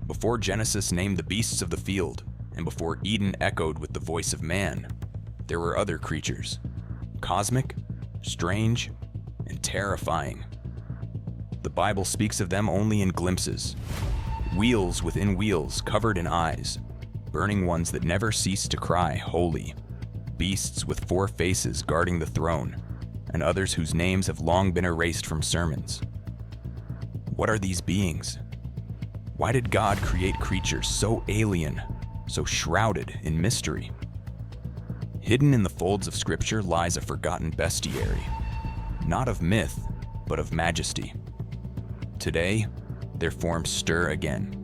Before Genesis named the beasts of the field, and before Eden echoed with the voice of man, there were other creatures, cosmic, strange, and terrifying. The Bible speaks of them only in glimpses. Wheels within wheels covered in eyes, burning ones that never cease to cry, holy. Beasts with 4 faces guarding the throne, and others whose names have long been erased from sermons. What are these beings? Why did God create creatures so alien, so shrouded in mystery? Hidden in the folds of Scripture lies a forgotten bestiary, not of myth, but of majesty. Today, their forms stir again.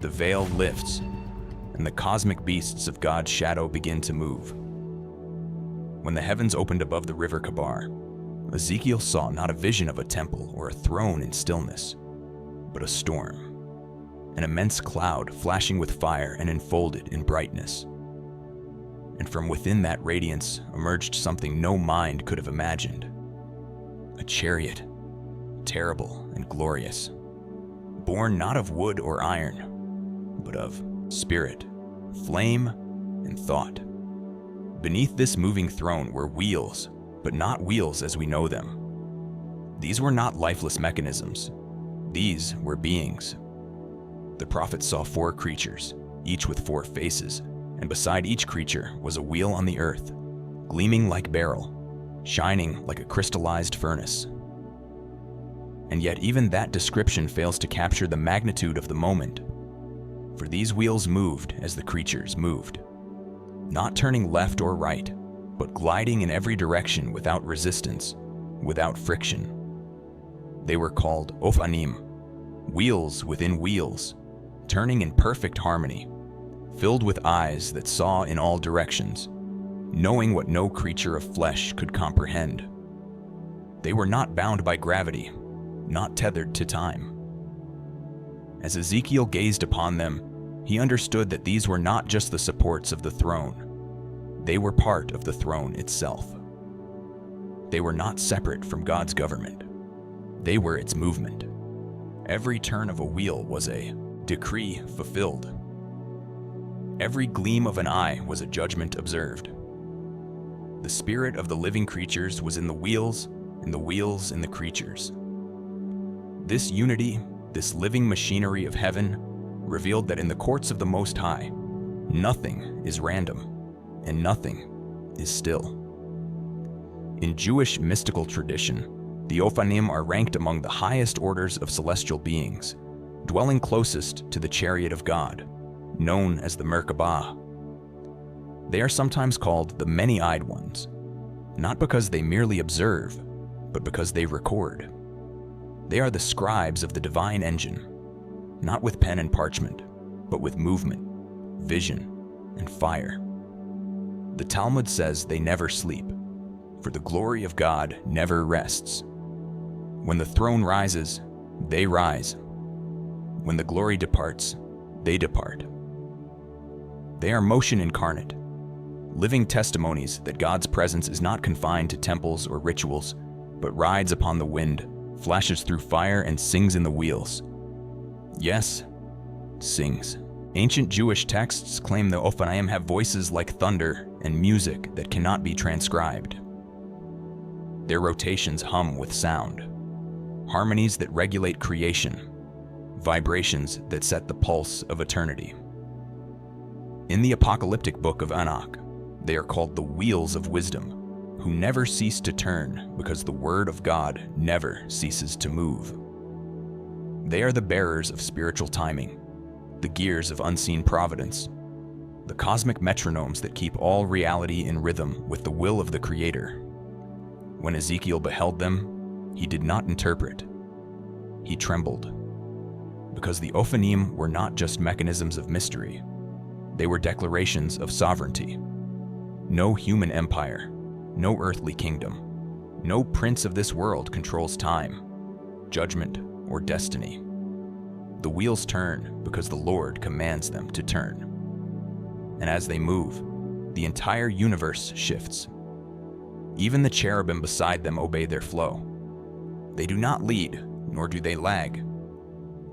The veil lifts, and the cosmic beasts of God's shadow begin to move. When the heavens opened above the river Kabar, Ezekiel saw not a vision of a temple or a throne in stillness, but a storm. An immense cloud flashing with fire and enfolded in brightness. And from within that radiance emerged something no mind could have imagined. A chariot, terrible and glorious, born not of wood or iron, but of spirit, flame, and thought. Beneath this moving throne were wheels, but not wheels as we know them. These were not lifeless mechanisms. These were beings. The prophet saw 4 creatures, each with 4 faces, and beside each creature was a wheel on the earth, gleaming like beryl, shining like a crystallized furnace. And yet even that description fails to capture the magnitude of the moment, for these wheels moved as the creatures moved, not turning left or right, but gliding in every direction without resistance, without friction. They were called Ophanim, wheels within wheels, turning in perfect harmony, filled with eyes that saw in all directions, knowing what no creature of flesh could comprehend. They were not bound by gravity, not tethered to time. As Ezekiel gazed upon them, he understood that these were not just the supports of the throne. They were part of the throne itself. They were not separate from God's government. They were its movement. Every turn of a wheel was a decree fulfilled. Every gleam of an eye was a judgment observed. The spirit of the living creatures was in the wheels, and the wheels in the creatures. This unity, this living machinery of heaven, revealed that in the courts of the Most High, nothing is random, and nothing is still. In Jewish mystical tradition, the Ophanim are ranked among the highest orders of celestial beings, dwelling closest to the chariot of God, known as the Merkabah. They are sometimes called the many-eyed ones, not because they merely observe, but because they record. They are the scribes of the divine engine, not with pen and parchment, but with movement, vision, and fire. The Talmud says they never sleep, for the glory of God never rests. When the throne rises, they rise. When the glory departs, they depart. They are motion incarnate, living testimonies that God's presence is not confined to temples or rituals, but rides upon the wind, flashes through fire, and sings in the wheels. Yes, sings. Ancient Jewish texts claim the Ophanim have voices like thunder and music that cannot be transcribed. Their rotations hum with sound, harmonies that regulate creation, vibrations that set the pulse of eternity. In the apocalyptic book of Enoch, they are called the wheels of wisdom, who never cease to turn because the word of God never ceases to move. They are the bearers of spiritual timing, the gears of unseen providence, the cosmic metronomes that keep all reality in rhythm with the will of the Creator. When Ezekiel beheld them, he did not interpret. He trembled, because the Ophanim were not just mechanisms of mystery. They were declarations of sovereignty. No human empire, no earthly kingdom, no prince of this world controls time, judgment, or destiny. The wheels turn because the Lord commands them to turn. And as they move, the entire universe shifts. Even the cherubim beside them obey their flow. They do not lead, nor do they lag.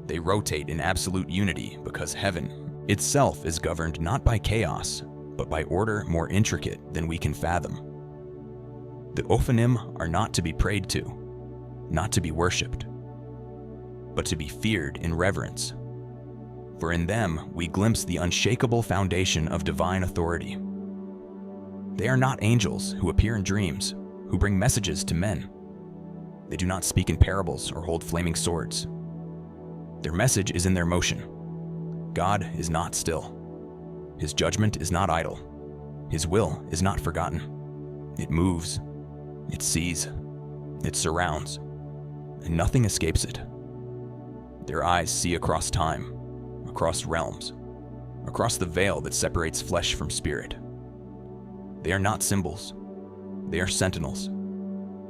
They rotate in absolute unity because heaven itself is governed not by chaos, but by order more intricate than we can fathom. The Ophanim are not to be prayed to, not to be worshipped, but to be feared in reverence. For in them we glimpse the unshakable foundation of divine authority. They are not angels who appear in dreams, who bring messages to men. They do not speak in parables or hold flaming swords. Their message is in their motion. God is not still. His judgment is not idle. His will is not forgotten. It moves, it sees, it surrounds, and nothing escapes it. Their eyes see across time, across realms, across the veil that separates flesh from spirit. They are not symbols. They are sentinels.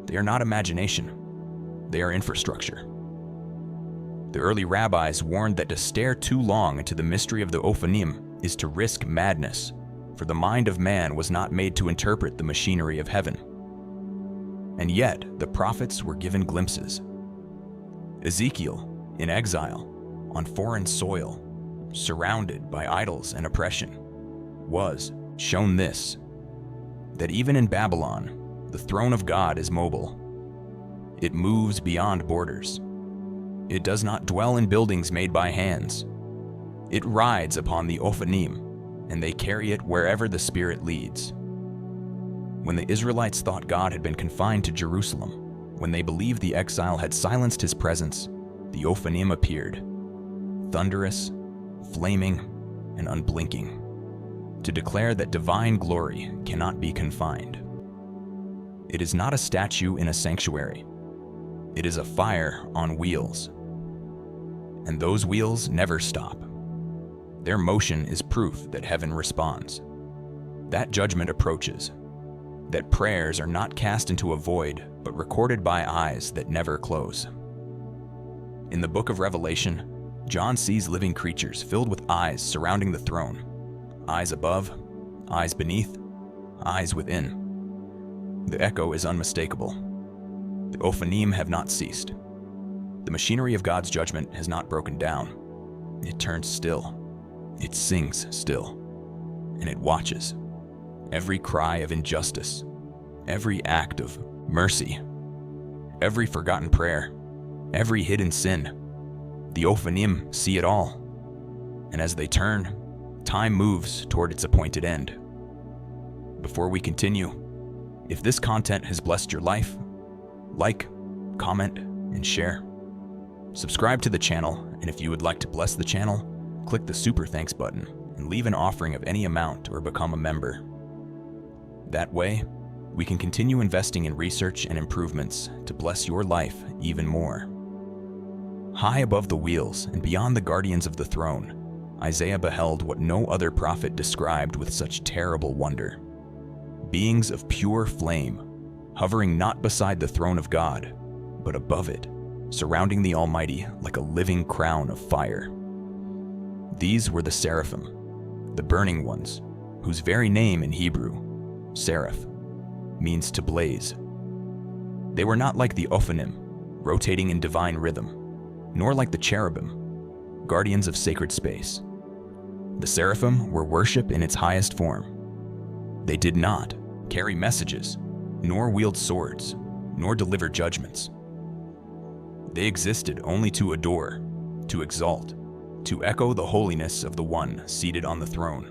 They are not imagination. They are infrastructure. The early rabbis warned that to stare too long into the mystery of the Ophanim is to risk madness, for the mind of man was not made to interpret the machinery of heaven. And yet, the prophets were given glimpses. Ezekiel, in exile, on foreign soil, surrounded by idols and oppression, was shown this, that even in Babylon, the throne of God is mobile. It moves beyond borders. It does not dwell in buildings made by hands. It rides upon the Ophanim, and they carry it wherever the Spirit leads. When the Israelites thought God had been confined to Jerusalem, when they believed the exile had silenced his presence, the Ophanim appeared, thunderous, flaming, and unblinking, to declare that divine glory cannot be confined. It is not a statue in a sanctuary. It is a fire on wheels. And those wheels never stop. Their motion is proof that heaven responds, that judgment approaches, that prayers are not cast into a void, but recorded by eyes that never close. In the book of Revelation, John sees living creatures filled with eyes surrounding the throne, eyes above, eyes beneath, eyes within. The echo is unmistakable. The Ophanim have not ceased. The machinery of God's judgment has not broken down. It turns still. It sings still. And it watches. Every cry of injustice, every act of mercy, every forgotten prayer, every hidden sin. The Ophanim see it all. And as they turn, time moves toward its appointed end. Before we continue, if this content has blessed your life, like, comment, and share. Subscribe to the channel, and if you would like to bless the channel, click the Super Thanks button and leave an offering of any amount or become a member. That way, we can continue investing in research and improvements to bless your life even more. High above the wheels and beyond the guardians of the throne, Isaiah beheld what no other prophet described with such terrible wonder. Beings of pure flame, hovering not beside the throne of God, but above it, surrounding the Almighty like a living crown of fire. These were the Seraphim, the burning ones, whose very name in Hebrew, Seraph, means to blaze. They were not like the Ophanim, rotating in divine rhythm, nor like the cherubim, guardians of sacred space. The Seraphim were worship in its highest form. They did not carry messages, nor wield swords, nor deliver judgments. They existed only to adore, to exalt, to echo the holiness of the one seated on the throne.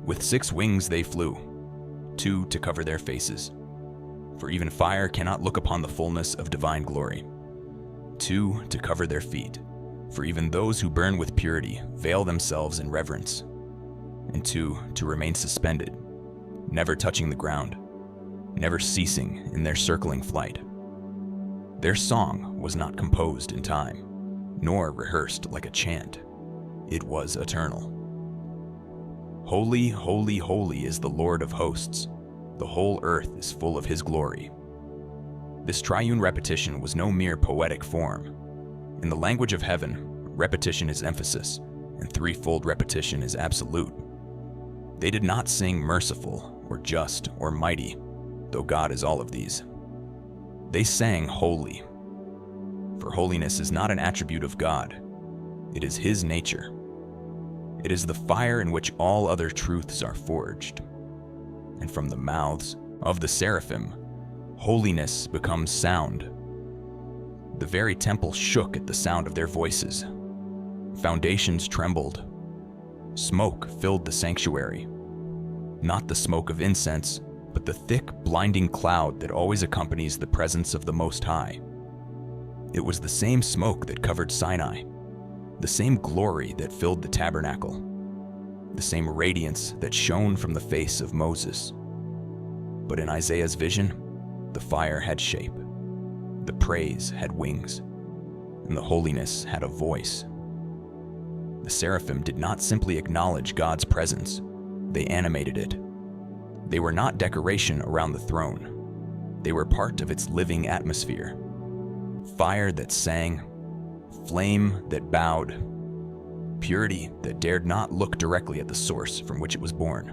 With 6 wings they flew, 2 to cover their faces, for even fire cannot look upon the fullness of divine glory. 2 to cover their feet, for even those who burn with purity veil themselves in reverence. And 2 to remain suspended, never touching the ground, never ceasing in their circling flight. Their song was not composed in time, nor rehearsed like a chant. It was eternal. Holy, holy, holy is the Lord of hosts. The whole earth is full of his glory. This triune repetition was no mere poetic form. In the language of heaven, repetition is emphasis, and threefold repetition is absolute. They did not sing merciful, or just, or mighty, though God is all of these. They sang holy. For holiness is not an attribute of God, it is His nature. It is the fire in which all other truths are forged. And from the mouths of the seraphim, holiness becomes sound. The very temple shook at the sound of their voices. Foundations trembled. Smoke filled the sanctuary. Not the smoke of incense, but the thick, blinding cloud that always accompanies the presence of the Most High. It was the same smoke that covered Sinai, the same glory that filled the tabernacle, the same radiance that shone from the face of Moses. But in Isaiah's vision, the fire had shape, the praise had wings, and the holiness had a voice. The seraphim did not simply acknowledge God's presence, they animated it. They were not decoration around the throne. They were part of its living atmosphere. Fire that sang, flame that bowed, purity that dared not look directly at the source from which it was born.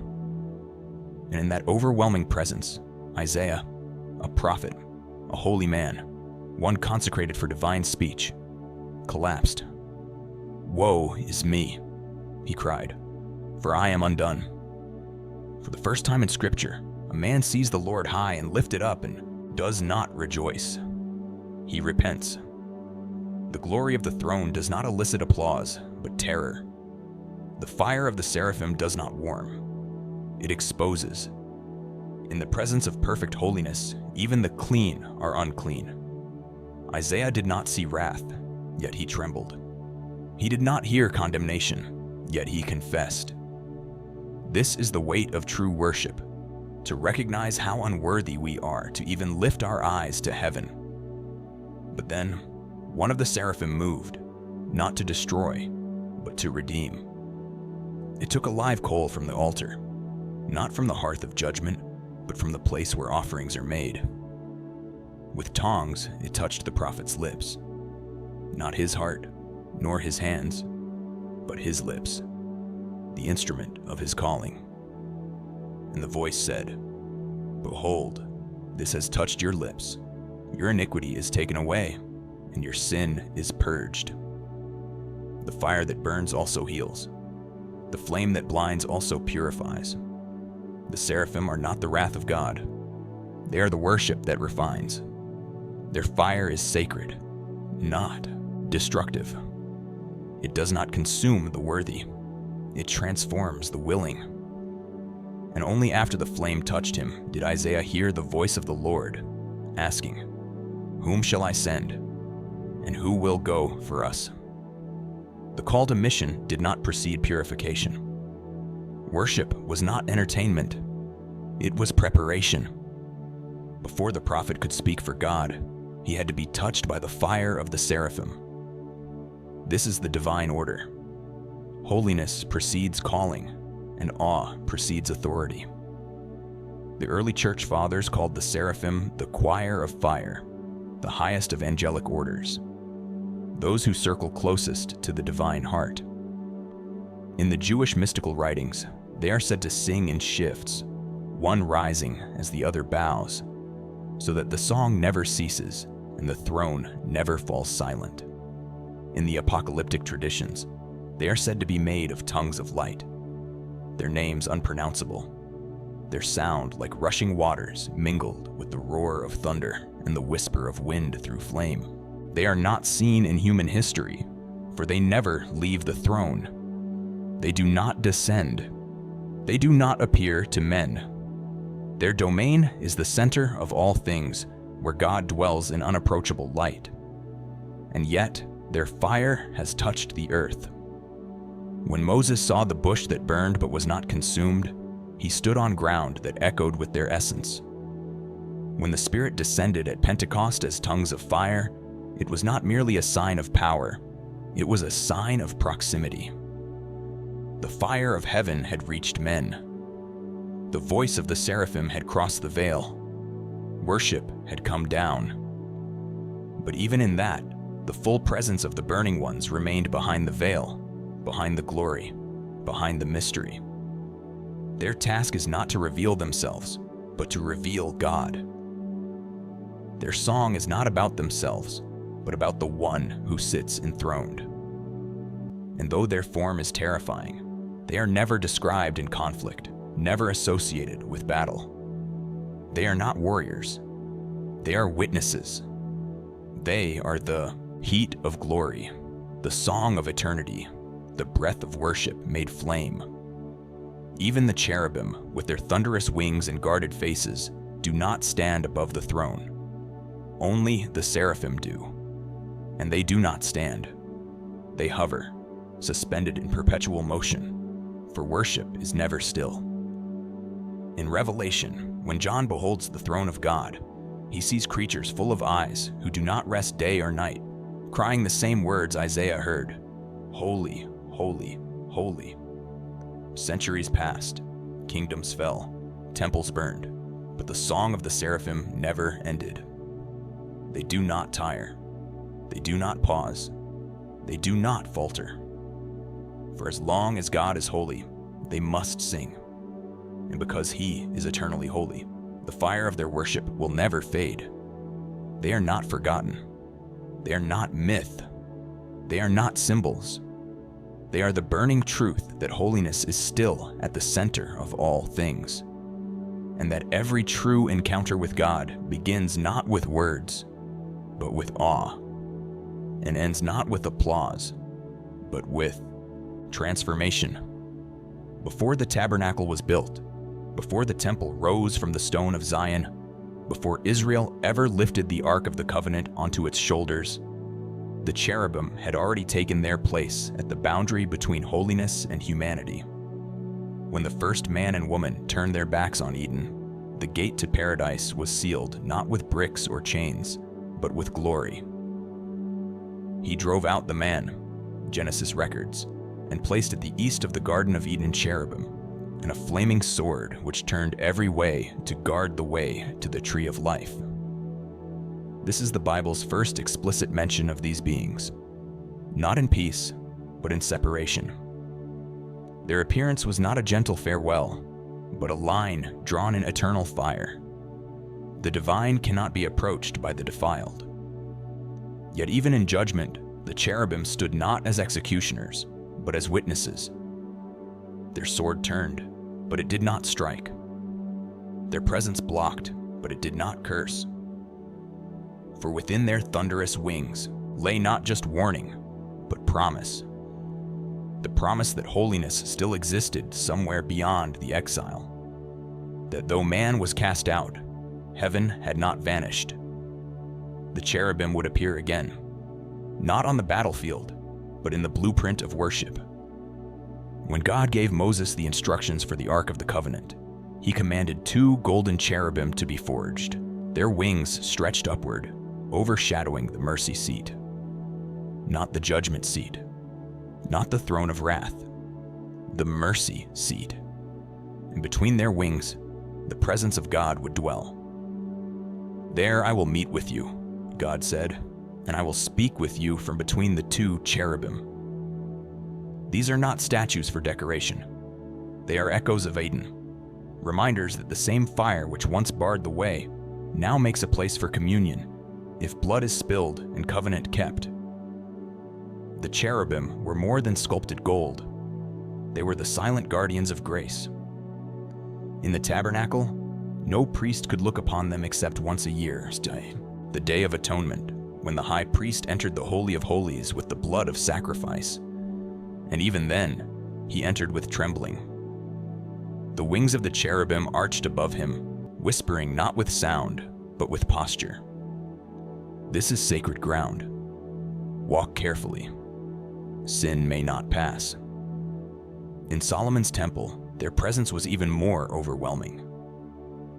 And in that overwhelming presence, Isaiah, a prophet, a holy man, one consecrated for divine speech, collapsed. "Woe is me," he cried, "for I am undone." For the first time in Scripture, a man sees the Lord high and lifted up and does not rejoice. He repents. The glory of the throne does not elicit applause, but terror. The fire of the seraphim does not warm. It exposes. In the presence of perfect holiness, even the clean are unclean. Isaiah did not see wrath, yet he trembled. He did not hear condemnation, yet he confessed. This is the weight of true worship, to recognize how unworthy we are to even lift our eyes to heaven. But then, one of the seraphim moved, not to destroy, but to redeem. It took a live coal from the altar, not from the hearth of judgment, but from the place where offerings are made. With tongs, it touched the prophet's lips. Not his heart, nor his hands, but his lips, the instrument of his calling. And the voice said, "Behold, this has touched your lips. Your iniquity is taken away, and your sin is purged." The fire that burns also heals. The flame that blinds also purifies. The seraphim are not the wrath of God. They are the worship that refines. Their fire is sacred, not destructive. It does not consume the worthy. It transforms the willing. And only after the flame touched him did Isaiah hear the voice of the Lord, asking, "Whom shall I send? And who will go for us?" The call to mission did not precede purification. Worship was not entertainment. It was preparation. Before the prophet could speak for God, he had to be touched by the fire of the seraphim. This is the divine order. Holiness precedes calling, and awe precedes authority. The early church fathers called the seraphim the choir of fire, the highest of angelic orders, those who circle closest to the divine heart. In the Jewish mystical writings, they are said to sing in shifts, one rising as the other bows, so that the song never ceases and the throne never falls silent. In the apocalyptic traditions, they are said to be made of tongues of light, their names unpronounceable, their sound like rushing waters mingled with the roar of thunder and the whisper of wind through flame. They are not seen in human history, for they never leave the throne. They do not descend. They do not appear to men. Their domain is the center of all things, where God dwells in unapproachable light. And yet, their fire has touched the earth. When Moses saw the bush that burned but was not consumed, he stood on ground that echoed with their essence. When the Spirit descended at Pentecost as tongues of fire, it was not merely a sign of power, it was a sign of proximity. The fire of heaven had reached men. The voice of the seraphim had crossed the veil. Worship had come down. But even in that, the full presence of the burning ones remained behind the veil, behind the glory, behind the mystery. Their task is not to reveal themselves, but to reveal God. Their song is not about themselves, but about the one who sits enthroned. And though their form is terrifying, they are never described in conflict, never associated with battle. They are not warriors. They are witnesses. They are the heat of glory, the song of eternity, the breath of worship made flame. Even the cherubim, with their thunderous wings and guarded faces, do not stand above the throne. Only the seraphim do. And they do not stand. They hover, suspended in perpetual motion, for worship is never still. In Revelation, when John beholds the throne of God, he sees creatures full of eyes who do not rest day or night, crying the same words Isaiah heard, "Holy, holy, holy." Centuries passed, kingdoms fell, temples burned, but the song of the seraphim never ended. They do not tire. They do not pause. They do not falter. For as long as God is holy, they must sing. And because He is eternally holy, the fire of their worship will never fade. They are not forgotten. They are not myth. They are not symbols. They are the burning truth that holiness is still at the center of all things, and that every true encounter with God begins not with words, but with awe, and ends not with applause, but with transformation. Before the tabernacle was built, before the temple rose from the stone of Zion, before Israel ever lifted the Ark of the Covenant onto its shoulders, the cherubim had already taken their place at the boundary between holiness and humanity. When the first man and woman turned their backs on Eden, the gate to paradise was sealed not with bricks or chains, but with glory. He drove out the man, Genesis records, and placed at the east of the Garden of Eden cherubim, and a flaming sword which turned every way to guard the way to the tree of life. This is the Bible's first explicit mention of these beings, not in peace, but in separation. Their appearance was not a gentle farewell, but a line drawn in eternal fire. The divine cannot be approached by the defiled. Yet even in judgment, the cherubim stood not as executioners, but as witnesses. Their sword turned, but it did not strike. Their presence blocked, but it did not curse. For within their thunderous wings lay not just warning, but promise. The promise that holiness still existed somewhere beyond the exile. That though man was cast out, heaven had not vanished. The cherubim would appear again, not on the battlefield, but in the blueprint of worship. When God gave Moses the instructions for the Ark of the Covenant, He commanded 2 golden cherubim to be forged, their wings stretched upward, overshadowing the mercy seat. Not the judgment seat, not the throne of wrath, the mercy seat. And between their wings, the presence of God would dwell. "There I will meet with you," God said, "and I will speak with you from between the 2 cherubim." These are not statues for decoration. They are echoes of Eden, reminders that the same fire which once barred the way now makes a place for communion, if blood is spilled and covenant kept. The cherubim were more than sculpted gold. They were the silent guardians of grace. In the tabernacle, no priest could look upon them except once a year, the Day of Atonement, when the high priest entered the Holy of Holies with the blood of sacrifice. And even then, he entered with trembling. The wings of the cherubim arched above him, whispering not with sound, but with posture. "This is sacred ground. Walk carefully. Sin may not pass." In Solomon's temple, their presence was even more overwhelming.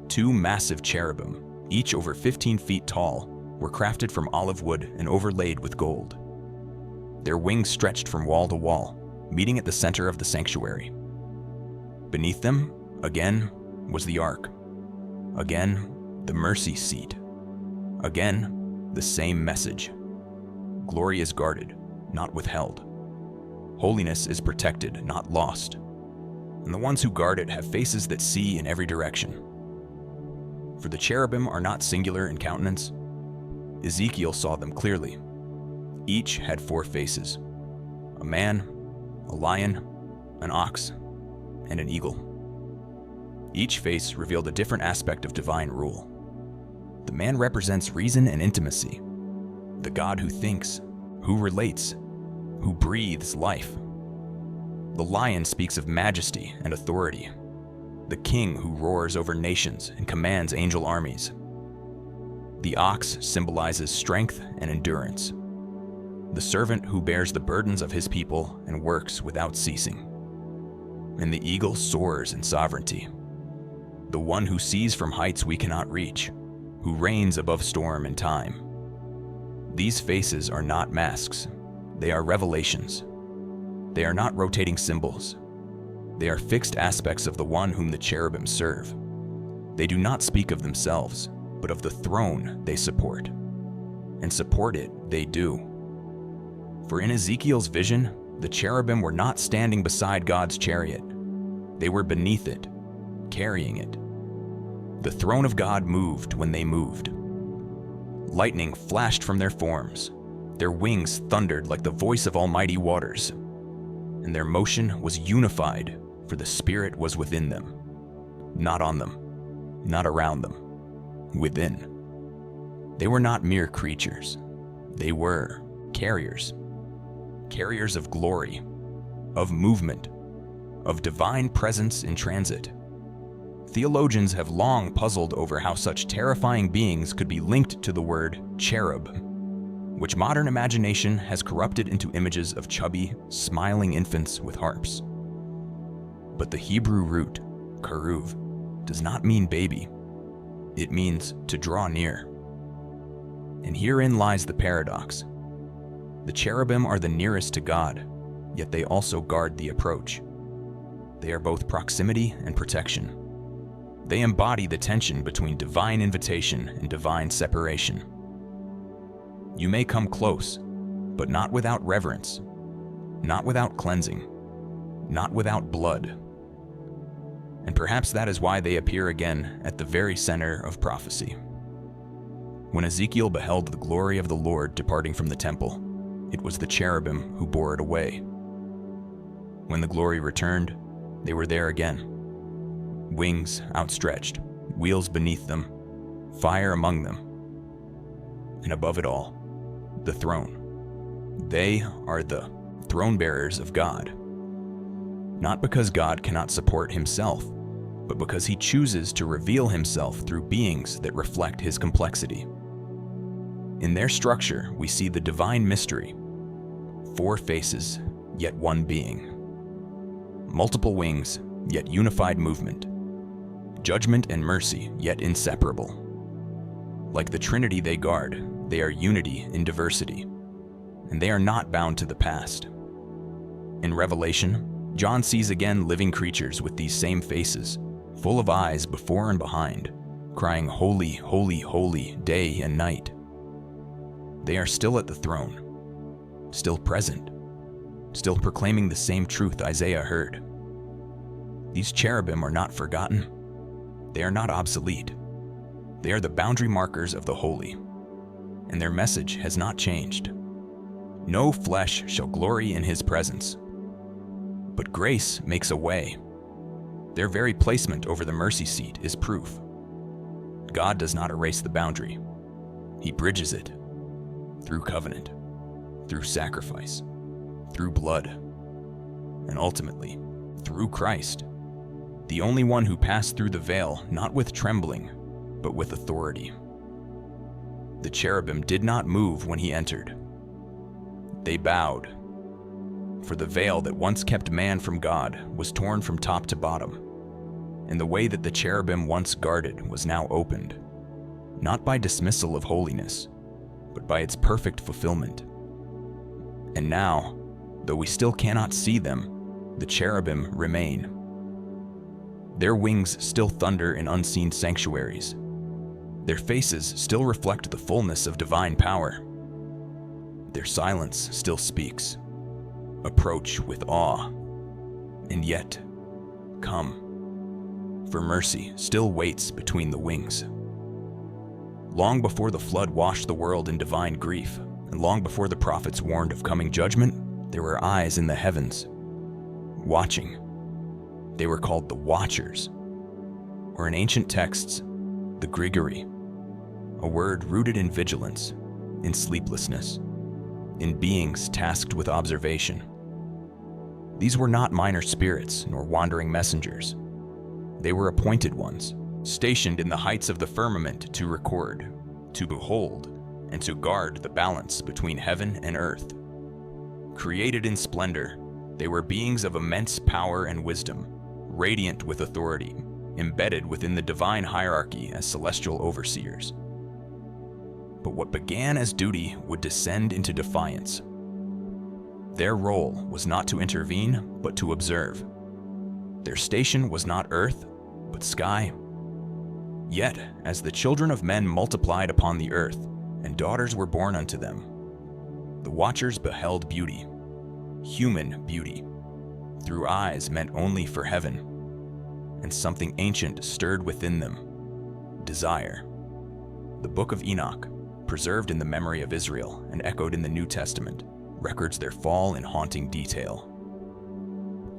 2 massive cherubim, each over 15 feet tall, were crafted from olive wood and overlaid with gold. Their wings stretched from wall to wall, meeting at the center of the sanctuary. Beneath them, again, was the ark. Again, the mercy seat. Again, the same message. Glory is guarded, not withheld. Holiness is protected, not lost. And the ones who guard it have faces that see in every direction. For the cherubim are not singular in countenance. Ezekiel saw them clearly, Each had 4 faces: a man, a lion, an ox, and an eagle. Each face revealed a different aspect of divine rule. The man represents reason and intimacy, the God who thinks, who relates, who breathes life. The lion speaks of majesty and authority, the king who roars over nations and commands angel armies. The ox symbolizes strength and endurance, the servant who bears the burdens of his people and works without ceasing. And the eagle soars in sovereignty, the one who sees from heights we cannot reach, who reigns above storm and time. These faces are not masks, they are revelations. They are not rotating symbols. They are fixed aspects of the one whom the cherubim serve. They do not speak of themselves, but of the throne they support. And support it they do. For in Ezekiel's vision, the cherubim were not standing beside God's chariot. They were beneath it, carrying it. The throne of God moved when they moved. Lightning flashed from their forms. Their wings thundered like the voice of almighty waters. And their motion was unified, for the Spirit was within them. Not on them, not around them, within. They were not mere creatures. They were carriers. Carriers of glory, of movement, of divine presence in transit. Theologians have long puzzled over how such terrifying beings could be linked to the word cherub, which modern imagination has corrupted into images of chubby, smiling infants with harps. But the Hebrew root, karuv, does not mean baby. It means to draw near. And herein lies the paradox. The cherubim are the nearest to God, yet they also guard the approach. They are both proximity and protection. They embody the tension between divine invitation and divine separation. You may come close, but not without reverence, not without cleansing, not without blood. And perhaps that is why they appear again at the very center of prophecy. When Ezekiel beheld the glory of the Lord departing from the temple, it was the cherubim who bore it away. When the glory returned, they were there again. Wings outstretched, wheels beneath them, fire among them. And above it all, the throne. They are the throne bearers of God. Not because God cannot support himself, but because he chooses to reveal himself through beings that reflect his complexity. In their structure, we see the divine mystery. 4 faces, yet one being. Multiple wings, yet unified movement. Judgment and mercy, yet inseparable. Like the Trinity they guard, they are unity in diversity, and they are not bound to the past. In Revelation, John sees again living creatures with these same faces, full of eyes before and behind, crying, "Holy, holy, holy, day and night." They are still at the throne, still present, still proclaiming the same truth Isaiah heard. These cherubim are not forgotten. They are not obsolete. They are the boundary markers of the holy, and their message has not changed. No flesh shall glory in his presence. But grace makes a way. Their very placement over the mercy seat is proof. God does not erase the boundary. He bridges it through covenant, through sacrifice, through blood, and ultimately through Christ, the only one who passed through the veil not with trembling, but with authority. The cherubim did not move when he entered. They bowed, for the veil that once kept man from God was torn from top to bottom, and the way that the cherubim once guarded was now opened, not by dismissal of holiness, but by its perfect fulfillment. And now, though we still cannot see them, the cherubim remain. Their wings still thunder in unseen sanctuaries. Their faces still reflect the fullness of divine power. Their silence still speaks. Approach with awe, and yet, come, for mercy still waits between the wings. Long before the flood washed the world in divine grief, And long before the prophets warned of coming judgment, there were eyes in the heavens, watching. They were called the Watchers, or in ancient texts, the Grigori, a word rooted in vigilance, in sleeplessness, in beings tasked with observation. These were not minor spirits nor wandering messengers. They were appointed ones, stationed in the heights of the firmament to record, to behold, and to guard the balance between heaven and earth. Created in splendor, they were beings of immense power and wisdom, radiant with authority, embedded within the divine hierarchy as celestial overseers. But what began as duty would descend into defiance. Their role was not to intervene, but to observe. Their station was not earth, but sky. Yet, as the children of men multiplied upon the earth, and daughters were born unto them, the Watchers beheld beauty, human beauty, through eyes meant only for heaven, and something ancient stirred within them, desire. The Book of Enoch, preserved in the memory of Israel and echoed in the New Testament, records their fall in haunting detail.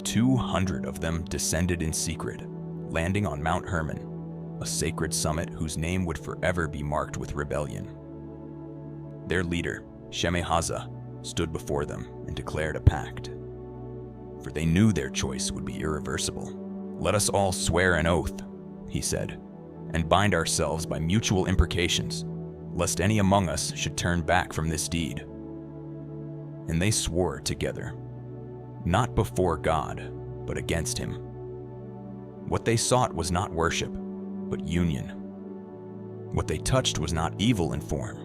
200 of them descended in secret, landing on Mount Hermon, a sacred summit whose name would forever be marked with rebellion. Their leader, Shemhaza, stood before them and declared a pact, for they knew their choice would be irreversible. "Let us all swear an oath," he said, "and bind ourselves by mutual imprecations, lest any among us should turn back from this deed." And they swore together, not before God, but against him. What they sought was not worship, but union. What they touched was not evil in form,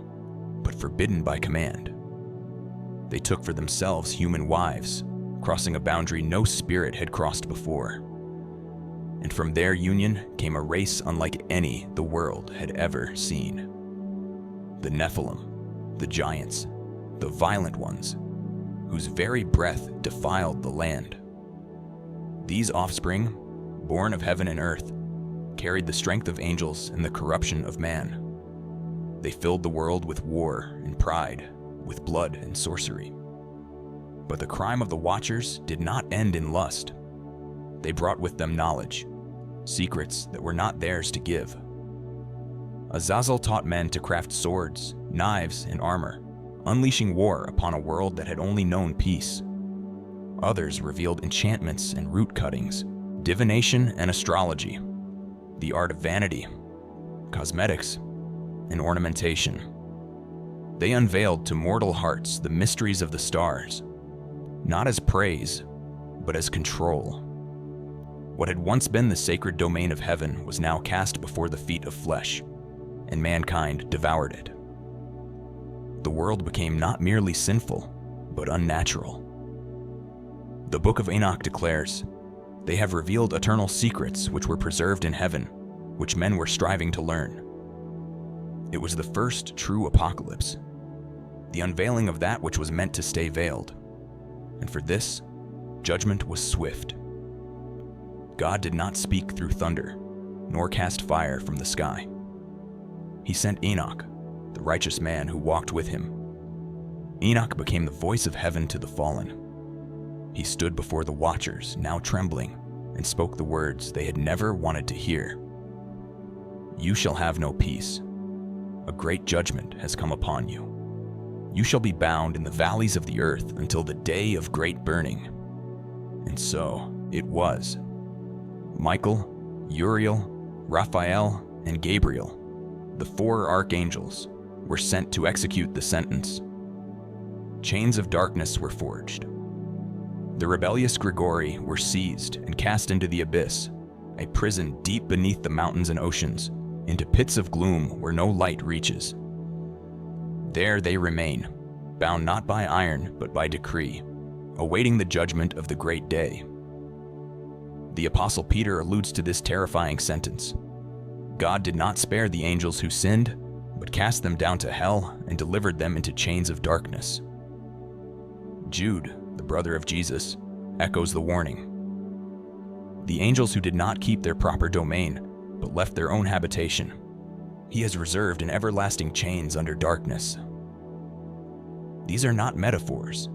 but forbidden by command. They took for themselves human wives, crossing a boundary no spirit had crossed before. And from their union came a race unlike any the world had ever seen. The Nephilim, the giants, the violent ones, whose very breath defiled the land. These offspring, born of heaven and earth, carried the strength of angels and the corruption of man. They filled the world with war and pride, with blood and sorcery. But the crime of the Watchers did not end in lust. They brought with them knowledge, secrets that were not theirs to give. Azazel taught men to craft swords, knives, and armor, unleashing war upon a world that had only known peace. Others revealed enchantments and root cuttings, divination and astrology, the art of vanity, cosmetics, and ornamentation. They unveiled to mortal hearts the mysteries of the stars, not as praise, but as control. What had once been the sacred domain of heaven was now cast before the feet of flesh, and mankind devoured it. The world became not merely sinful, but unnatural. The Book of Enoch declares, "They have revealed eternal secrets which were preserved in heaven, which men were striving to learn." It was the first true apocalypse, the unveiling of that which was meant to stay veiled. And for this, judgment was swift. God did not speak through thunder, nor cast fire from the sky. He sent Enoch, the righteous man who walked with him. Enoch became the voice of heaven to the fallen. He stood before the Watchers, now trembling, and spoke the words they had never wanted to hear. "You shall have no peace. A great judgment has come upon you. You shall be bound in the valleys of the earth until the day of great burning." And so it was. Michael, Uriel, Raphael, and Gabriel, the 4 archangels, were sent to execute the sentence. Chains of darkness were forged. The rebellious Grigori were seized and cast into the abyss, a prison deep beneath the mountains and oceans, into pits of gloom where no light reaches. There they remain, bound not by iron but by decree, awaiting the judgment of the great day. The Apostle Peter alludes to this terrifying sentence. God did not spare the angels who sinned, but cast them down to hell and delivered them into chains of darkness. Jude, the brother of Jesus, echoes the warning. The angels who did not keep their proper domain, but left their own habitation, he has reserved in everlasting chains under darkness. These are not metaphors.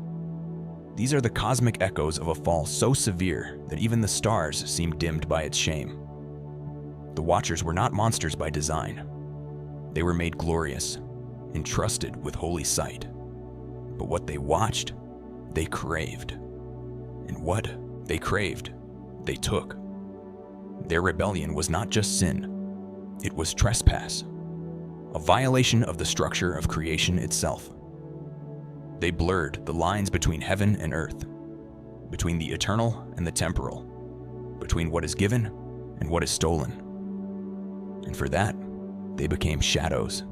These are the cosmic echoes of a fall so severe that even the stars seem dimmed by its shame. The Watchers were not monsters by design. They were made glorious, entrusted with holy sight. But what they watched, they craved. And what they craved, they took. Their rebellion was not just sin, it was trespass, a violation of the structure of creation itself. They blurred the lines between heaven and earth, between the eternal and the temporal, between what is given and what is stolen. And for that, they became shadows.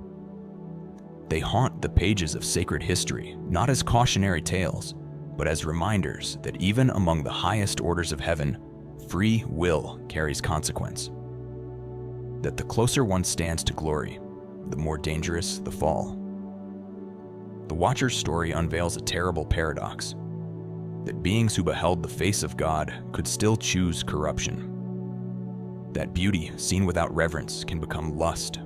They haunt the pages of sacred history, not as cautionary tales, but as reminders that even among the highest orders of heaven, free will carries consequence. That the closer one stands to glory, the more dangerous the fall. The Watcher's story unveils a terrible paradox, that beings who beheld the face of God could still choose corruption. That beauty seen without reverence can become lust.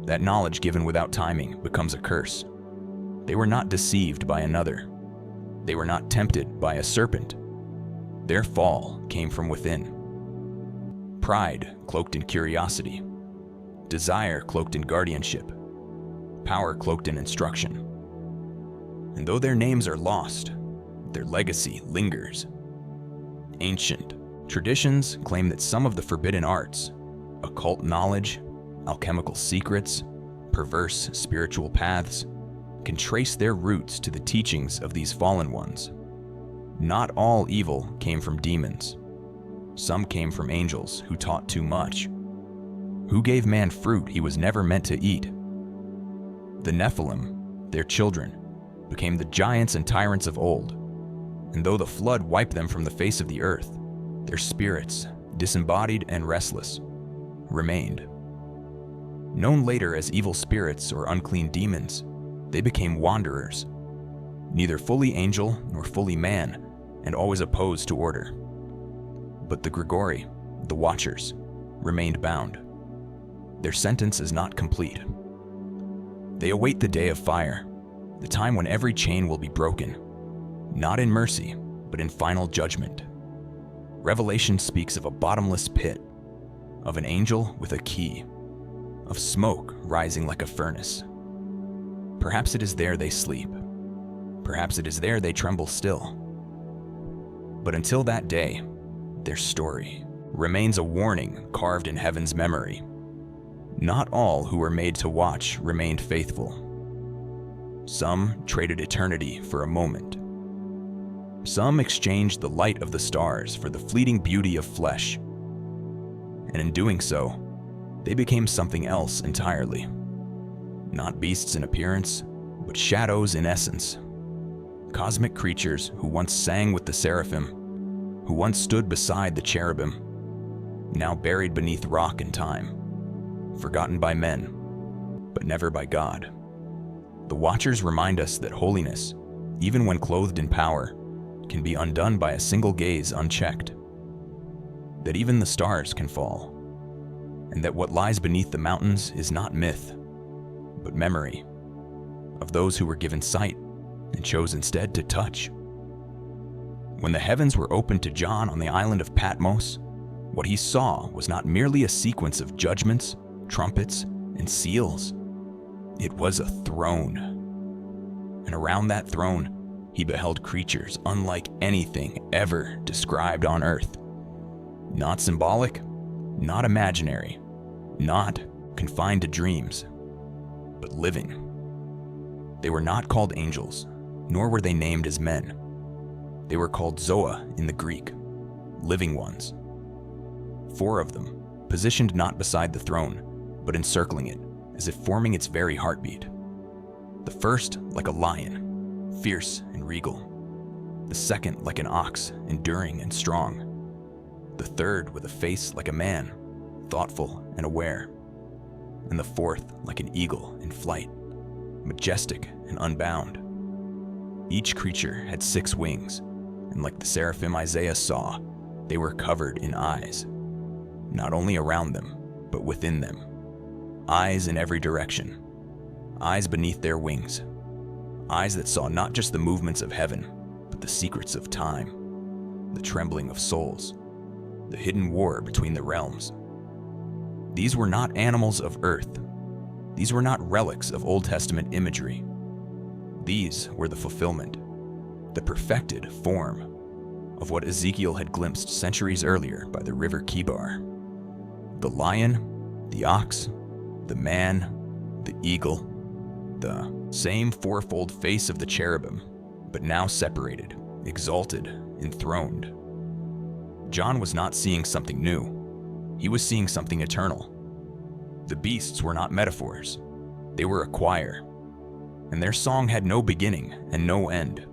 That knowledge given without timing becomes a curse. They were not deceived by another. They were not tempted by a serpent. Their fall came from within. Pride cloaked in curiosity, desire cloaked in guardianship, power cloaked in instruction. And though their names are lost, their legacy lingers. Ancient traditions claim that some of the forbidden arts, occult knowledge, alchemical secrets, perverse spiritual paths, can trace their roots to the teachings of these fallen ones. Not all evil came from demons. Some came from angels who taught too much, who gave man fruit he was never meant to eat. The Nephilim, their children, became the giants and tyrants of old, and though the flood wiped them from the face of the earth, their spirits, disembodied and restless, remained. Known later as evil spirits or unclean demons, they became wanderers, neither fully angel nor fully man, and always opposed to order. But the Grigori, the Watchers, remained bound. Their sentence is not complete. They await the day of fire, the time when every chain will be broken, not in mercy, but in final judgment. Revelation speaks of a bottomless pit, of an angel with a key, of smoke rising like a furnace. Perhaps it is there they sleep. Perhaps it is there they tremble still. But until that day, their story remains a warning carved in heaven's memory. Not all who were made to watch remained faithful. Some traded eternity for a moment. Some exchanged the light of the stars for the fleeting beauty of flesh. And in doing so, they became something else entirely. Not beasts in appearance, but shadows in essence. Cosmic creatures who once sang with the Seraphim, who once stood beside the cherubim, now buried beneath rock and time, forgotten by men, but never by God. The Watchers remind us that holiness, even when clothed in power, can be undone by a single gaze unchecked. That even the stars can fall, and that what lies beneath the mountains is not myth, but memory of those who were given sight and chose instead to touch. When the heavens were opened to John on the island of Patmos, what he saw was not merely a sequence of judgments, trumpets, and seals. It was a throne. And around that throne, he beheld creatures unlike anything ever described on earth. Not symbolic, not imaginary, not confined to dreams, but living. They were not called angels, nor were they named as men. They were called Zoa in the Greek, living ones. 4 of them, positioned not beside the throne, but encircling it, as if forming its very heartbeat. The first like a lion, fierce and regal. The second like an ox, enduring and strong. The third with a face like a man, thoughtful and aware. And the fourth like an eagle in flight, majestic and unbound. Each creature had 6 wings, and like the seraphim Isaiah saw, they were covered in eyes, not only around them, but within them. Eyes in every direction, eyes beneath their wings, eyes that saw not just the movements of heaven, but the secrets of time, the trembling of souls, the hidden war between the realms. These were not animals of earth. These were not relics of Old Testament imagery. These were the fulfillment, the perfected form of what Ezekiel had glimpsed centuries earlier by the river Kibar. The lion, the ox, the man, the eagle, the same fourfold face of the cherubim, but now separated, exalted, enthroned. John was not seeing something new. He was seeing something eternal. The beasts were not metaphors. They were a choir, and their song had no beginning and no end.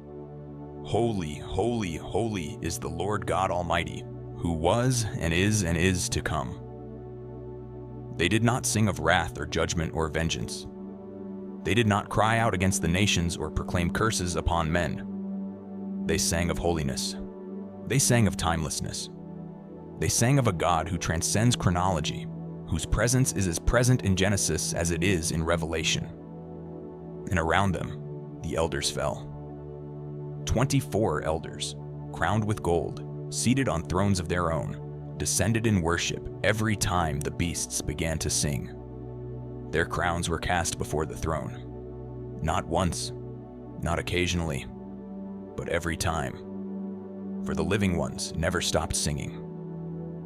Holy, holy, holy is the Lord God Almighty, who was and is to come. They did not sing of wrath or judgment or vengeance. They did not cry out against the nations or proclaim curses upon men. They sang of holiness. They sang of timelessness. They sang of a God who transcends chronology, whose presence is as present in Genesis as it is in Revelation. And around them, the elders fell. 24 elders, crowned with gold, seated on thrones of their own, descended in worship every time the beasts began to sing. Their crowns were cast before the throne. Not once, not occasionally, but every time. For the living ones never stopped singing,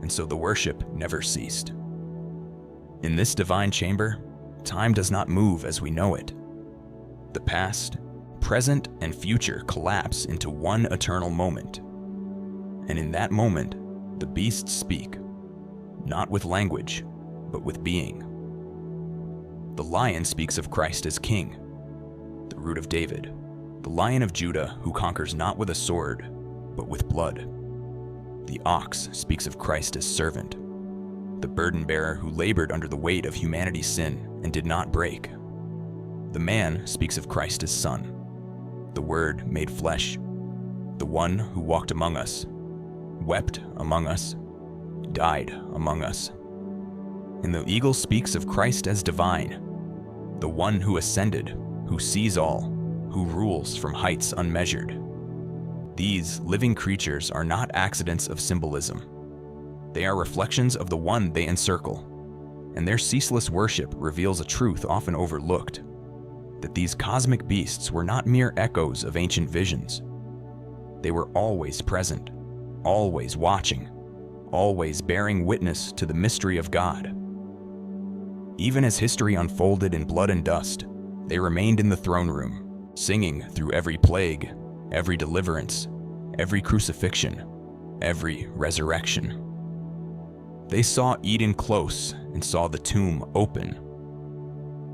and so the worship never ceased. In this divine chamber, time does not move as we know it. The past, present, and future collapse into one eternal moment. And in that moment, the beasts speak, not with language, but with being. The lion speaks of Christ as king, the root of David, the Lion of Judah who conquers not with a sword, but with blood. The ox speaks of Christ as servant, the burden-bearer who labored under the weight of humanity's sin and did not break. The man speaks of Christ as son, the Word made flesh, the one who walked among us, wept among us, died among us. And the eagle speaks of Christ as divine, the one who ascended, who sees all, who rules from heights unmeasured. These living creatures are not accidents of symbolism. They are reflections of the one they encircle, and their ceaseless worship reveals a truth often overlooked, that these cosmic beasts were not mere echoes of ancient visions. They were always present, always watching, always bearing witness to the mystery of God. Even as history unfolded in blood and dust, they remained in the throne room, singing through every plague, every deliverance, every crucifixion, every resurrection. They saw Eden close and saw the tomb open,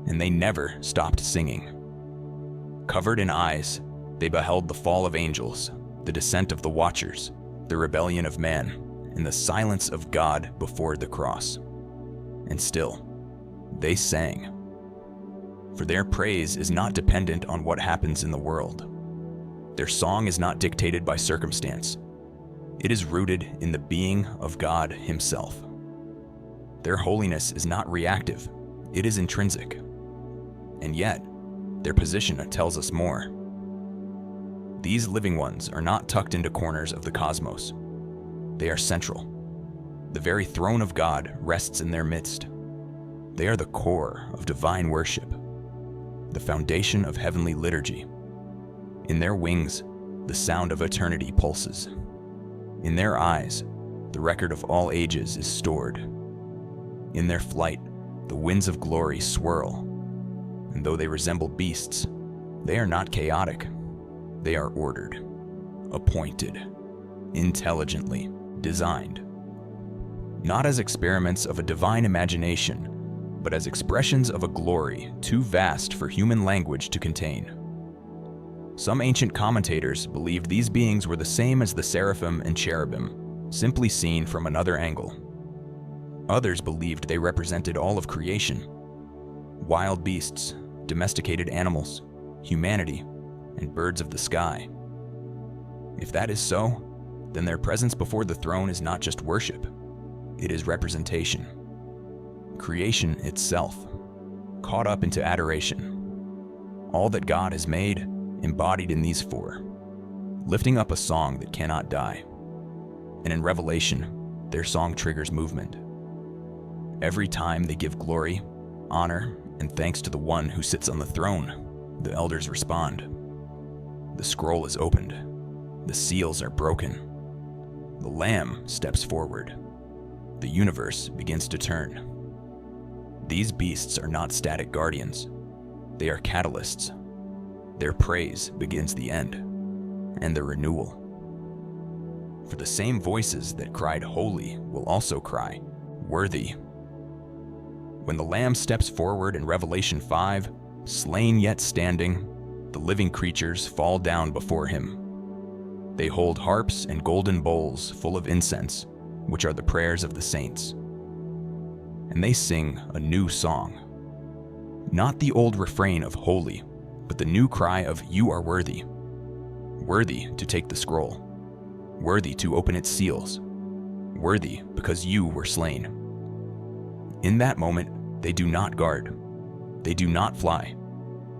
and they never stopped singing. Covered in eyes, they beheld the fall of angels, the descent of the Watchers, the rebellion of man, and the silence of God before the cross. And still, they sang. For their praise is not dependent on what happens in the world. Their song is not dictated by circumstance. It is rooted in the being of God Himself. Their holiness is not reactive, it is intrinsic. And yet, their position tells us more. These living ones are not tucked into corners of the cosmos. They are central. The very throne of God rests in their midst. They are the core of divine worship, the foundation of heavenly liturgy. In their wings, the sound of eternity pulses. In their eyes, the record of all ages is stored. In their flight, the winds of glory swirl. And though they resemble beasts, they are not chaotic. They are ordered, appointed, intelligently designed. Not as experiments of a divine imagination, but as expressions of a glory too vast for human language to contain. Some ancient commentators believed these beings were the same as the seraphim and cherubim, simply seen from another angle. Others believed they represented all of creation: wild beasts, domesticated animals, humanity, and birds of the sky. If that is so, then their presence before the throne is not just worship, it is representation. Creation itself, caught up into adoration. All that God has made, embodied in these four, lifting up a song that cannot die. And in Revelation, their song triggers movement. Every time they give glory, honor, and thanks to the one who sits on the throne, the elders respond. The scroll is opened. The seals are broken. The Lamb steps forward. The universe begins to turn. These beasts are not static guardians. They are catalysts. Their praise begins the end and the renewal. For the same voices that cried holy will also cry, worthy. When the Lamb steps forward in Revelation 5, slain yet standing, the living creatures fall down before him. They hold harps and golden bowls full of incense, which are the prayers of the saints. And they sing a new song. Not the old refrain of holy, but the new cry of you are worthy. Worthy to take the scroll. Worthy to open its seals. Worthy because you were slain. In that moment, they do not guard. They do not fly.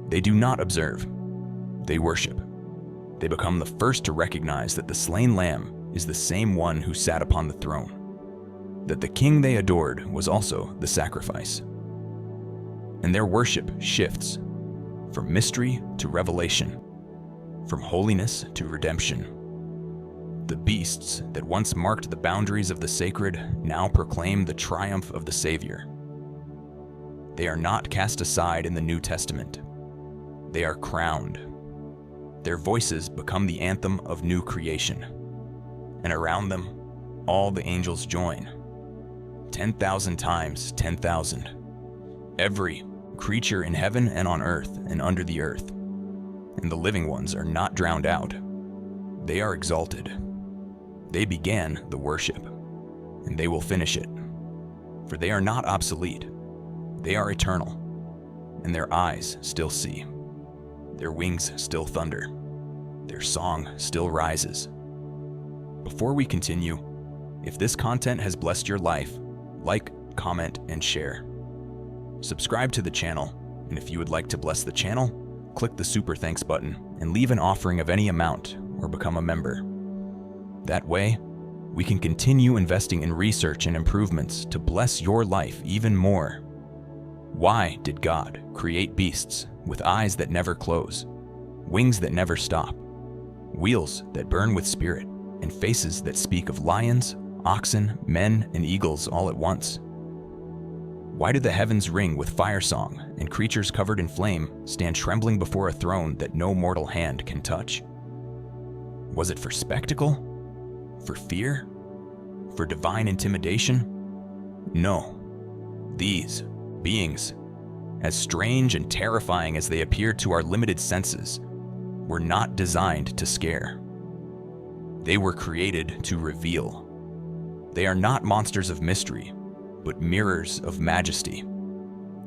They do not observe. They worship. They become the first to recognize that the slain Lamb is the same one who sat upon the throne. That the king they adored was also the sacrifice. And their worship shifts from mystery to revelation, from holiness to redemption. The beasts that once marked the boundaries of the sacred now proclaim the triumph of the Savior. They are not cast aside in the New Testament. They are crowned. Their voices become the anthem of new creation. And around them, all the angels join. 10,000 times 10,000. Every creature in heaven and on earth and under the earth. And the living ones are not drowned out. They are exalted. They began the worship, and they will finish it. For they are not obsolete. They are eternal, and their eyes still see. Their wings still thunder. Their song still rises. Before we continue, if this content has blessed your life, like, comment, and share. Subscribe to the channel, and if you would like to bless the channel, click the Super Thanks button and leave an offering of any amount or become a member. That way, we can continue investing in research and improvements to bless your life even more. Why did God create beasts with eyes that never close, wings that never stop, wheels that burn with spirit, and faces that speak of lions, oxen, men, and eagles all at once? Why do the heavens ring with fire song and creatures covered in flame stand trembling before a throne that no mortal hand can touch? Was it for spectacle? For fear? For divine intimidation? No. These beings, as strange and terrifying as they appear to our limited senses, were not designed to scare. They were created to reveal. They are not monsters of mystery, but mirrors of majesty,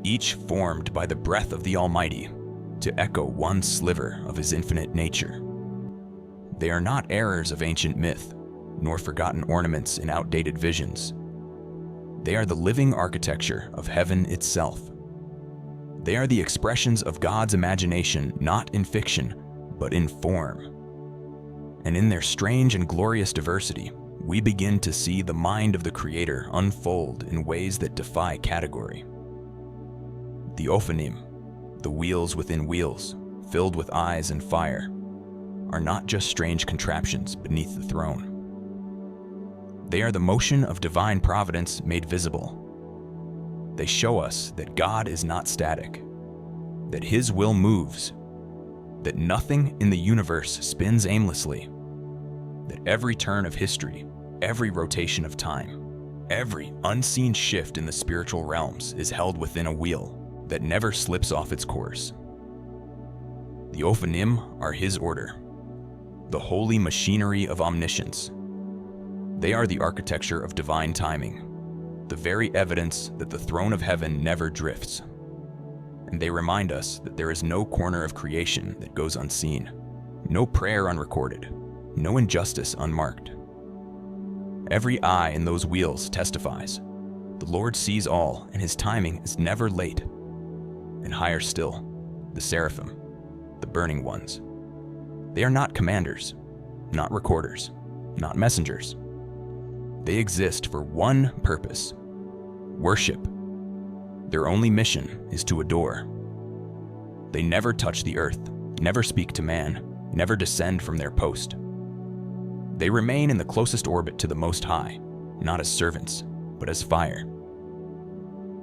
each formed by the breath of the Almighty to echo one sliver of His infinite nature. They are not errors of ancient myth, nor forgotten ornaments in outdated visions. They are the living architecture of heaven itself. They are the expressions of God's imagination, not in fiction, but in form. And in their strange and glorious diversity, we begin to see the mind of the Creator unfold in ways that defy category. The Ophanim, the wheels within wheels, filled with eyes and fire, are not just strange contraptions beneath the throne. They are the motion of divine providence made visible. They show us that God is not static, that His will moves, that nothing in the universe spins aimlessly, that every turn of history, every rotation of time, every unseen shift in the spiritual realms is held within a wheel that never slips off its course. The Ophanim are His order, the holy machinery of omniscience. They are the architecture of divine timing, the very evidence that the throne of heaven never drifts. And they remind us that there is no corner of creation that goes unseen, no prayer unrecorded, no injustice unmarked. Every eye in those wheels testifies. The Lord sees all, and His timing is never late. And higher still, the Seraphim, the burning ones, They are not commanders, not recorders, not messengers. They exist for one purpose: worship. Their only mission is to adore. They never touch the earth, never speak to man, never descend from their post. They remain in the closest orbit to the Most High, not as servants, but as fire.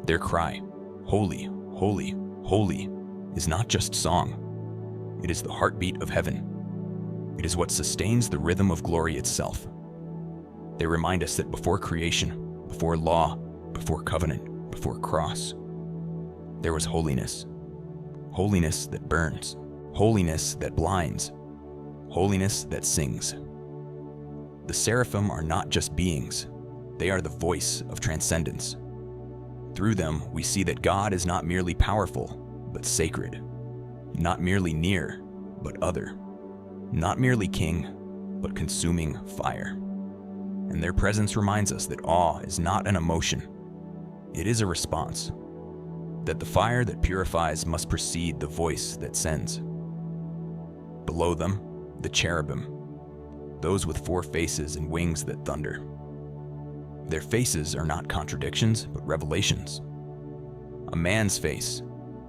Their cry, "Holy, holy, holy," is not just song. It is the heartbeat of heaven. It is what sustains the rhythm of glory itself. They remind us that before creation, before law, before covenant, before cross, there was holiness. Holiness that burns, holiness that blinds, holiness that sings. The seraphim are not just beings, they are the voice of transcendence. Through them, we see that God is not merely powerful, but sacred. Not merely near, but other. Not merely king, but consuming fire. And their presence reminds us that awe is not an emotion. It is a response. That the fire that purifies must precede the voice that sends. Below them, the cherubim, those with 4 faces and wings that thunder. Their faces are not contradictions, but revelations. A man's face,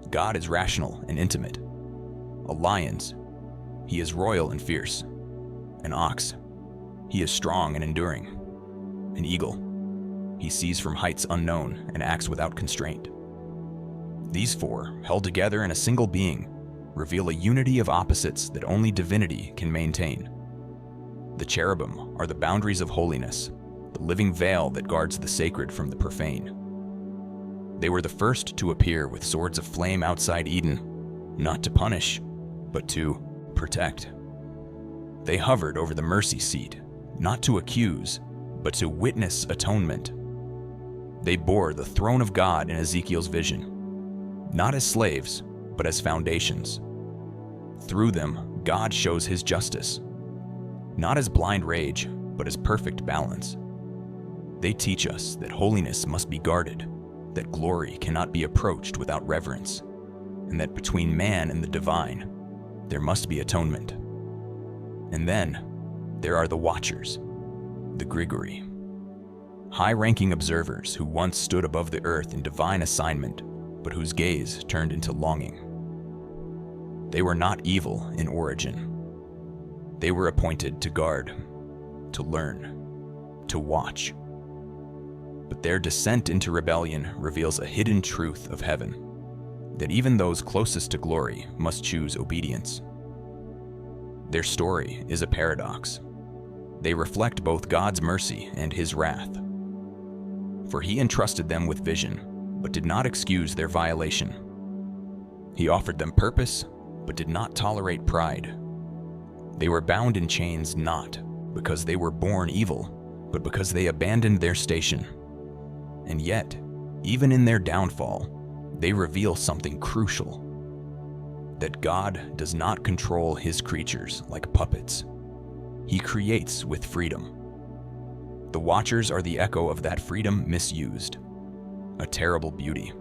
God is rational and intimate. A lion's, he is royal and fierce. An ox, he is strong and enduring. An eagle, he sees from heights unknown and acts without constraint. These 4, held together in a single being, reveal a unity of opposites that only divinity can maintain. The cherubim are the boundaries of holiness, the living veil that guards the sacred from the profane. They were the first to appear with swords of flame outside Eden, not to punish, but to protect. They hovered over the mercy seat, not to accuse, but to witness atonement. They bore the throne of God in Ezekiel's vision, not as slaves, but as foundations. Through them, God shows his justice, not as blind rage, but as perfect balance. They teach us that holiness must be guarded, that glory cannot be approached without reverence, and that between man and the divine, there must be atonement. And then, there are the Watchers, the Grigori, high-ranking observers who once stood above the earth in divine assignment, but whose gaze turned into longing. They were not evil in origin. They were appointed to guard, to learn, to watch. But their descent into rebellion reveals a hidden truth of heaven, that even those closest to glory must choose obedience. Their story is a paradox. They reflect both God's mercy and his wrath. For he entrusted them with vision, but did not excuse their violation. He offered them purpose, but did not tolerate pride. They were bound in chains not because they were born evil, but because they abandoned their station. And yet, even in their downfall, they reveal something crucial: that God does not control his creatures like puppets. He creates with freedom. The Watchers are the echo of that freedom misused. A terrible beauty.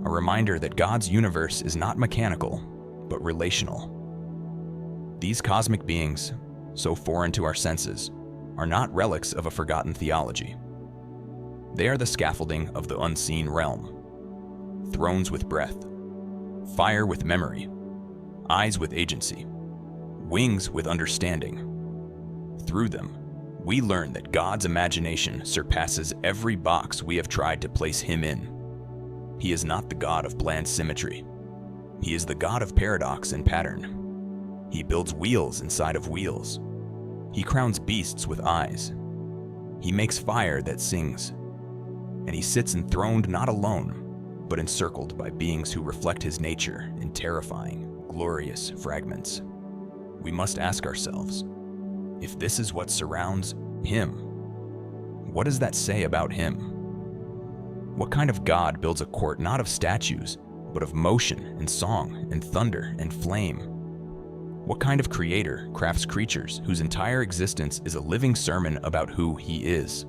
A reminder that God's universe is not mechanical, but relational. These cosmic beings, so foreign to our senses, are not relics of a forgotten theology. They are the scaffolding of the unseen realm. Thrones with breath, fire with memory, eyes with agency, wings with understanding. Through them, we learn that God's imagination surpasses every box we have tried to place him in. He is not the God of bland symmetry. He is the God of paradox and pattern. He builds wheels inside of wheels. He crowns beasts with eyes. He makes fire that sings. And he sits enthroned not alone, but encircled by beings who reflect his nature in terrifying, glorious fragments. We must ask ourselves, if this is what surrounds him, what does that say about him? What kind of God builds a court not of statues, but of motion and song and thunder and flame? What kind of creator crafts creatures whose entire existence is a living sermon about who he is?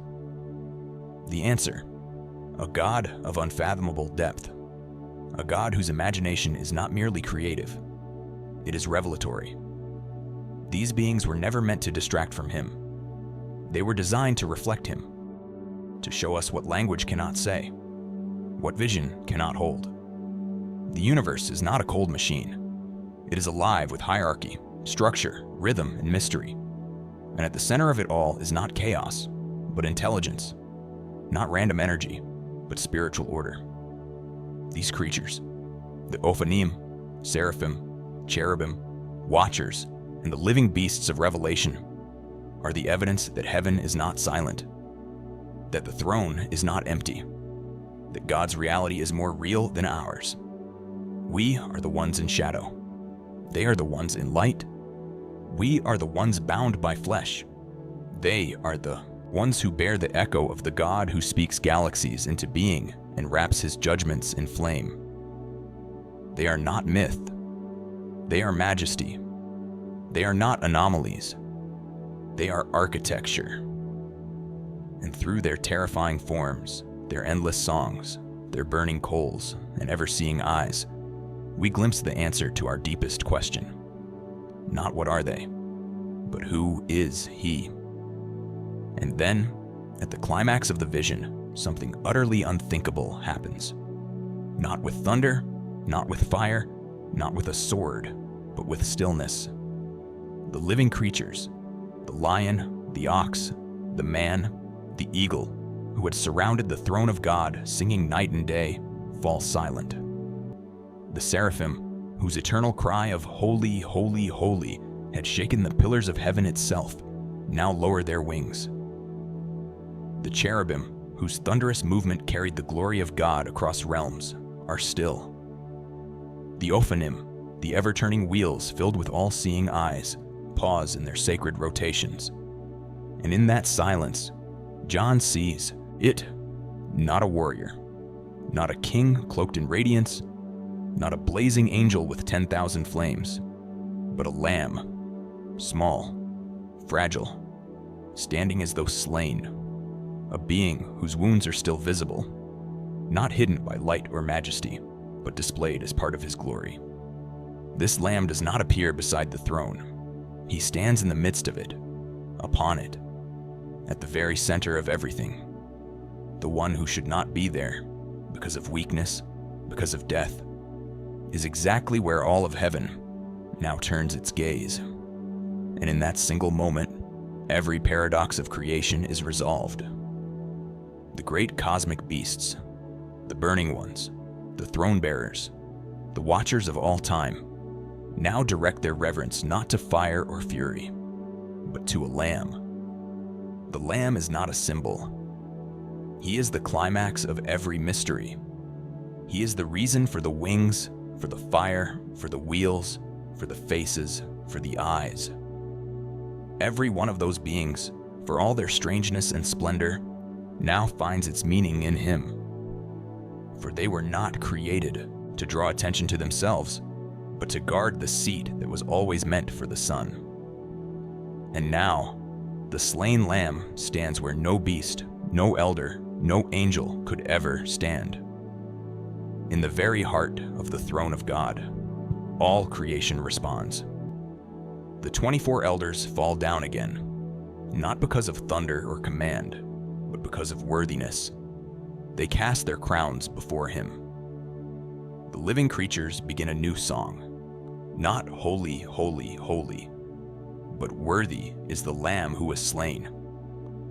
The answer: a God of unfathomable depth. A God whose imagination is not merely creative, it is revelatory. These beings were never meant to distract from him. They were designed to reflect him, to show us what language cannot say, what vision cannot hold. The universe is not a cold machine. It is alive with hierarchy, structure, rhythm, and mystery. And at the center of it all is not chaos, but intelligence. Not random energy, but spiritual order. These creatures, the Ophanim, Seraphim, Cherubim, Watchers, and the living beasts of Revelation, are the evidence that heaven is not silent, that the throne is not empty, that God's reality is more real than ours. We are the ones in shadow. They are the ones in light. We are the ones bound by flesh. They are the ones who bear the echo of the God who speaks galaxies into being and wraps his judgments in flame. They are not myth. They are majesty. They are not anomalies. They are architecture. And through their terrifying forms, their endless songs, their burning coals, and ever-seeing eyes, we glimpse the answer to our deepest question. Not what are they, but who is he? And then, at the climax of the vision, something utterly unthinkable happens. Not with thunder, not with fire, not with a sword, but with stillness. The living creatures, the lion, the ox, the man, the eagle, who had surrounded the throne of God, singing night and day, fall silent. The seraphim, whose eternal cry of "Holy, holy, holy" had shaken the pillars of heaven itself, now lower their wings. The cherubim, whose thunderous movement carried the glory of God across realms, are still. The Ophanim, the ever-turning wheels filled with all-seeing eyes, pause in their sacred rotations. And in that silence, John sees it, not a warrior, not a king cloaked in radiance, not a blazing angel with 10,000 flames, but a lamb, small, fragile, standing as though slain, a being whose wounds are still visible, not hidden by light or majesty, but displayed as part of his glory. This lamb does not appear beside the throne. He stands in the midst of it, upon it, at the very center of everything. The one who should not be there, because of weakness, because of death, is exactly where all of heaven now turns its gaze. And in that single moment, every paradox of creation is resolved. The great cosmic beasts, the burning ones, the throne bearers, the watchers of all time, now direct their reverence not to fire or fury, but to a lamb. The lamb is not a symbol. He is the climax of every mystery. He is the reason for the wings, for the fire, for the wheels, for the faces, for the eyes. Every one of those beings, for all their strangeness and splendor, now finds its meaning in him. For they were not created to draw attention to themselves, but to guard the seat that was always meant for the Son. And now, the slain lamb stands where no beast, no elder, no angel could ever stand. In the very heart of the throne of God, all creation responds. The 24 elders fall down again, not because of thunder or command, but because of worthiness. They cast their crowns before him. The living creatures begin a new song. Not holy, holy, holy, but worthy is the Lamb who was slain,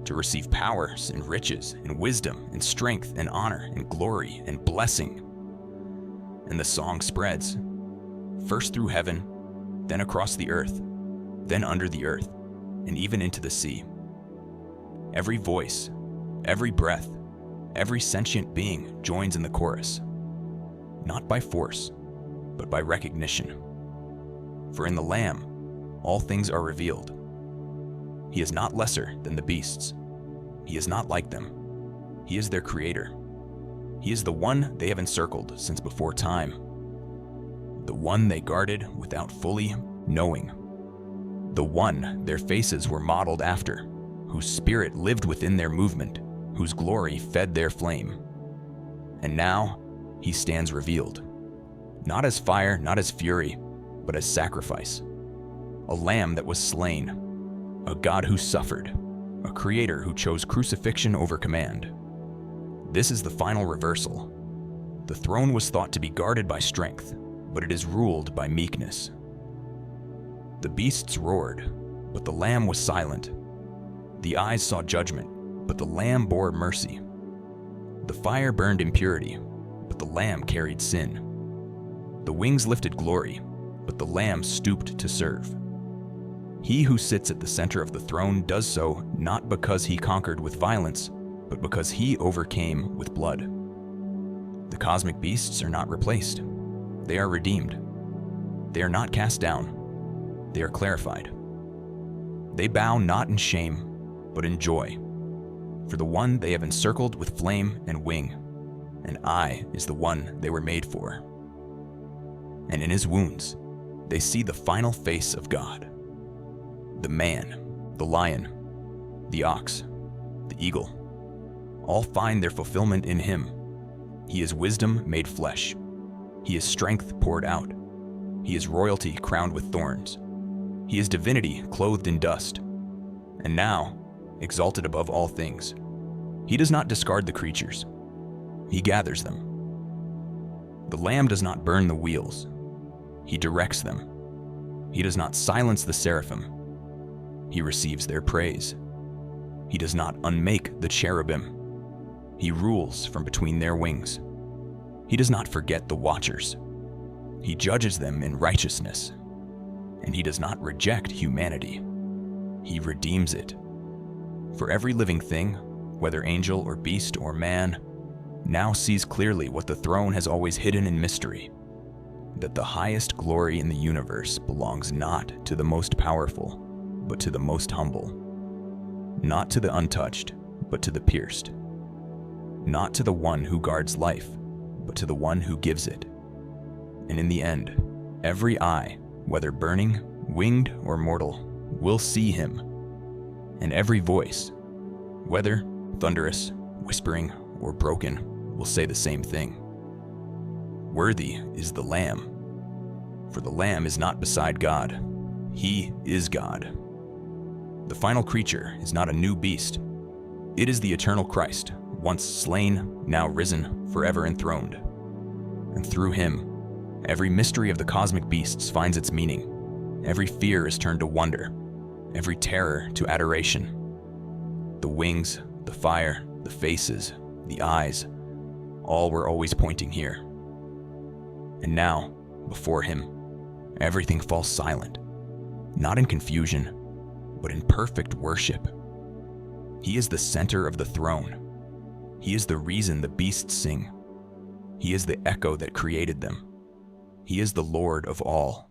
to receive powers and riches and wisdom and strength and honor and glory and blessing. And the song spreads, first through heaven, then across the earth, then under the earth, and even into the sea. Every voice, every breath, every sentient being joins in the chorus, not by force, but by recognition. For in the Lamb, all things are revealed. He is not lesser than the beasts. He is not like them. He is their creator. He is the one they have encircled since before time, the one they guarded without fully knowing, the one their faces were modeled after, whose spirit lived within their movement, whose glory fed their flame. And now he stands revealed, not as fire, not as fury, but as sacrifice, a lamb that was slain, a God who suffered, a creator who chose crucifixion over command. This is the final reversal. The throne was thought to be guarded by strength, but it is ruled by meekness. The beasts roared, but the Lamb was silent. The eyes saw judgment, but the Lamb bore mercy. The fire burned impurity, but the Lamb carried sin. The wings lifted glory, but the Lamb stooped to serve. He who sits at the center of the throne does so not because he conquered with violence, but because he overcame with blood. The cosmic beasts are not replaced. They are redeemed. They are not cast down. They are clarified. They bow not in shame, but in joy. For the one they have encircled with flame and wing, and I is the one they were made for. And in his wounds, they see the final face of God. The man, the lion, the ox, the eagle, all find their fulfillment in him. He is wisdom made flesh. He is strength poured out. He is royalty crowned with thorns. He is divinity clothed in dust. And now, exalted above all things, he does not discard the creatures. He gathers them. The Lamb does not burn the wheels. He directs them. He does not silence the seraphim. He receives their praise. He does not unmake the cherubim. He rules from between their wings. He does not forget the watchers. He judges them in righteousness. And he does not reject humanity. He redeems it. For every living thing, whether angel or beast or man, now sees clearly what the throne has always hidden in mystery, that the highest glory in the universe belongs not to the most powerful, but to the most humble. Not to the untouched, but to the pierced. Not to the one who guards life, but to the one who gives it. And in the end, every eye, whether burning, winged, or mortal, will see him. And every voice, whether thunderous, whispering, or broken, will say the same thing. Worthy is the Lamb, for the Lamb is not beside God. He is God. The final creature is not a new beast. It is the eternal Christ, once slain, now risen, forever enthroned. And through him, every mystery of the cosmic beasts finds its meaning. Every fear is turned to wonder, every terror to adoration. The wings, the fire, the faces, the eyes, all were always pointing here. And now, before him, everything falls silent, not in confusion, but in perfect worship. He is the center of the throne. He is the reason the beasts sing. He is the echo that created them. He is the Lord of all.